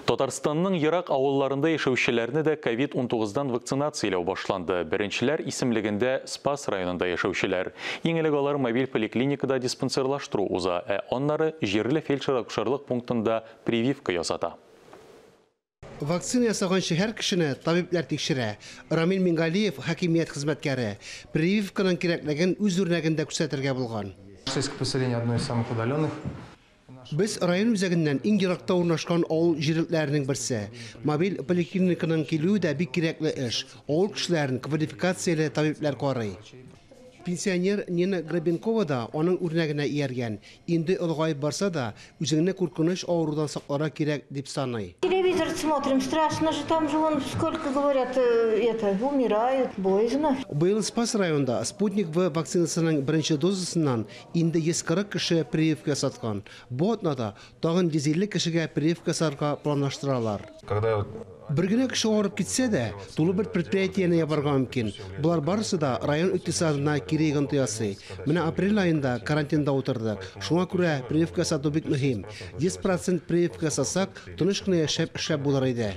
Татарстанның Ирак ауылларында яшәүчеләрне дә COVID-19-дан вакцинацияләү башланды. Беренчеләр исемлегендә Спас районында яшәүчеләр. Иң элек алар мобиль поликлиникада диспансерлаштыру уза, аннары җирле фельдшер-акушерлык пунктында прививка ясата. Вакцина ясаган шәһәр кешене табиблар тикшерә. Рамил Мингалиев, хакимият хезмәткәре, прививканың кирәклеген үз үрнәгендә күрсәтергә булган. Поселение одно из самых удаленных. Без район үзәгеннән иң еракта урнашкан авыл җирлекләренең берсе. Мобиль поликлиниканың килүе дә бик кирәкле эш. Авыл кешеләрен квалификацияле табиблар карый. Пенсионер Нина Грабенкова да аның үрнәгенә ияргән. Инде олыгайып барса да, үзеңне куркыныч авырудан сакларга кирәк дип саный. Телевизор смотрим, страшно же, там же вон сколько говорят, умирают, боязно. Быел Спас районда Спутник В вакцинасының беренче дозасыннан инде 140 кеше прививка ясаткан. Бу атнада тагын 150 кешегә прививка ясарга планлаштыралар. Бер генә кеше авырып китсә дә, тулы бер предприятиене ябарга мөмкин. Булар барысы да район икътисадына кире йогынты ясый. Менә апрель айында карантинда утырдык. Шуңа күрә прививка ясату бик мөһим. 10% прививка ясасак, тыныч кына эшләп булыр иде.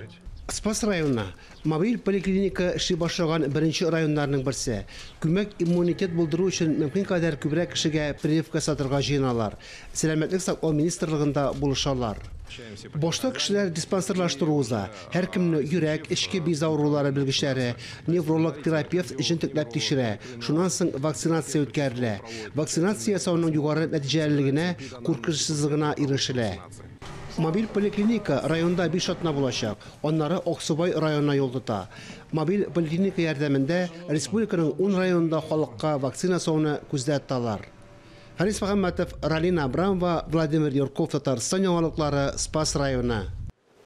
Спас районына мобиль поликлиника эшли башлаган беренче районнарның берсе. Күмәк иммунитет булдыру өчен мөмкин кадәр күбрәк кешегә прививка сатырга җыеналар. Сәламәтлек саклау министрлыгында булышалар. Башта кешеләр диспансерлаштыру уза. Һәр кемне йөрәк, эчке без авырулары белгечләре, невролог, терапевт җентекләп тикшерә. Шуннан соң вакцинация үткәрелә. Вакцинация ясауның югары нәтиҗәлелегенә, куркынычсызлыгына ирешелә. Мобиль поликлиника районда 5 атна булачак. Аннары Аксубай районына юл тота. Мобиль поликлиника ярдәмендә республиканың 10 районында халыкка вакцина ясауны күздә тоталар. Харис Мөхәммәтов, Ралина Абрамова, Владимир Юрков, Татарстан яңалыклары, Спас районы.